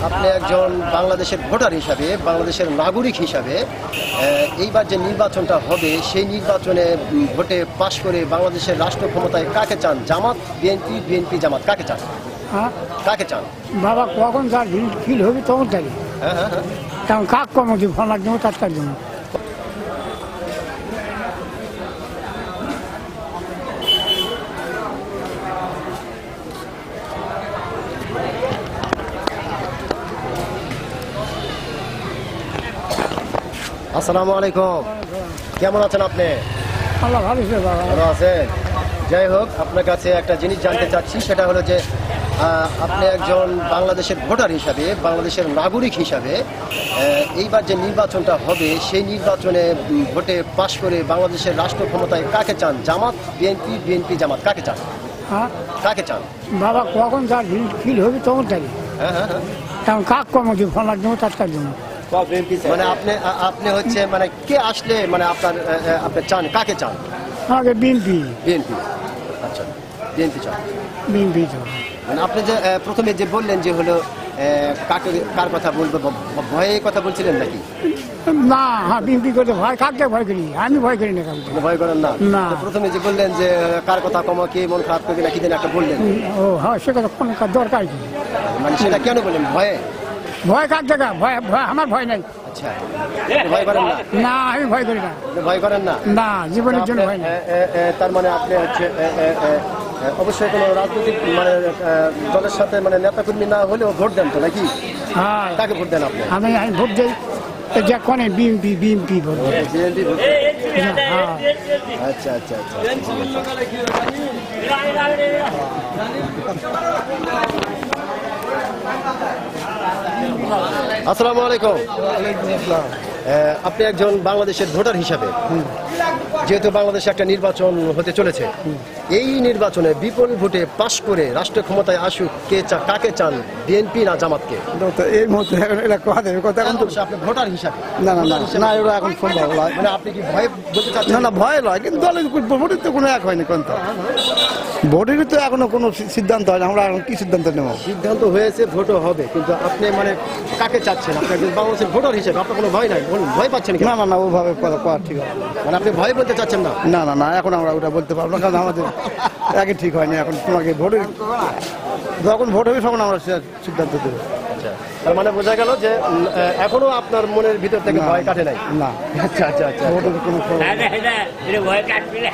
আপনি একজন বাংলাদেশের ভোটার হিসাবে, বাংলাদেশের নাগরিক হিসাবে এইবার যে নির্বাচনটা হবে সেই নির্বাচনে ভোটে পাশ করে বাংলাদেশের রাষ্ট্র ক্ষমতায় কাকে চান? জামাত, বিএনপি? বিএনপি জামাত, কাকে চান? কাকে চান বাবা? কখন তার ফিল হবে তখন তাই। কারণ কাক কম ফলার জন্য তার জন্য। আসসালামু আলাইকুম, কেমন আছেন আপনি? আল্লাহ ভালো আছে বাবা। ভালো আছেন? যাই হোক, আপনার কাছে একটা জিনিস জানতে চাচ্ছি, সেটা হলো যে আপনি একজন বাংলাদেশের ভোটার হিসাবে, বাংলাদেশের নাগরিক হিসাবে এইবার যে নির্বাচনটা হবে সেই নির্বাচনে ভোটে পাশ করে বাংলাদেশের রাষ্ট্র ক্ষমতায় কাকে চান? জামাত, বিএনপি? বিএনপি জামাত, কাকে চান? কাকে চান বাবা? কখন তার ফিল হবে তখন তাই। কারণ কাক কম ফলার জন্য তার জন্য। মানে আপনি হচ্ছে মানে কে আসলে মানে আপনি চান, কাকে চান? আমাকে বিএনপি। বিএনপি, আচ্ছা, বিএনপি চান। বিএনপি চান মানে আপনি যে প্রথমে যে বললেন যে হলো কার কথা বলবো, ভয়ে কথা বলছিলেন নাকি? না, হ্যাঁ বিএনপি করতে ভয়। কাকে ভয় করি? আমি ভয় করি না কাউকে। ভয় করেন না? না। প্রথমে যে বললেন যে কার কথা কমা, কে মন খারাপ করবে না, কি যেন একটা বললেন। ও হ্যাঁ, সে কথা কোনো দরকার কি? মানে সেটা কেন বললেন? ভয়ে? ভয় কার জায়গা? ভয় ভয় আমার ভয় নাই। আচ্ছা, ভয় করেন না? না, আমি ভয় করি না। ভয় করেন না? না, জীবনের জন্য ভয় না। তার মানে আপনি হচ্ছে অবশ্যই কোনো রাজনৈতিক মানে দলের সাথে মানে নেতাকর্মী না হলেও ভোট দেন তো নাকি? হ্যাঁ। কাকে ভোট দেন আপনি? আমি ভোট দিই যে কোনে বিএনপি। বিএনপি ভোট দিই। বিএনপি ভোট দেন? হ্যাঁ। আচ্ছা আচ্ছা আচ্ছা। আসসালামু আলাইকুম। আপনি একজন বাংলাদেশের ভোটার হিসাবে, যেহেতু বাংলাদেশে একটা নির্বাচন হতে চলেছে, এই নির্বাচনে বিপুল ভোটে পাশ করে রাষ্ট্র ক্ষমতায় আসুক কাকে চান? বিএনপি না জামাতকে? এই মুহূর্তে আপনি ভোটার হিসাবে না না না না, এরা এখন সম্ভব নয়। মানে আপনি কি ভয় বলতে চাচ্ছেন? না না, ভয় নয়, কিন্তু দলের ভোটের তো কোনো এক হয়নি। কোন তো ভোটের তো এখনো কোনো সিদ্ধান্ত হয়নি। আমরা এখন কি সিদ্ধান্ত নেব? সিদ্ধান্ত হয়েছে, ভোটও হবে, কিন্তু আপনি মানে কাকে চাচ্ছেন? আপনি একজন বাংলাদেশের ভোটার হিসেবে আপনার কোনো ভয় নাই? বলুন, ভয় পাচ্ছেন কি? না না না, ওভাবে করা ঠিক হবে। মানে আপনি ভয় বলতে চাচ্ছেন না? না না না, এখন আমরা ওটা বলতে পারবো না, কারণ আমাদের আগে ঠিক হয়নি। এখন তোমাকে ভোটের যখন ভোট হবে তখন আমরা সিদ্ধান্ত দেবো। তার মানে বোঝা গেল যে এখনো আপনার মনের ভিতর থেকে ভয় কাটে নাই? না। আচ্ছা আচ্ছা আচ্ছা। ভোটের কোনো ভয় কাটবে না।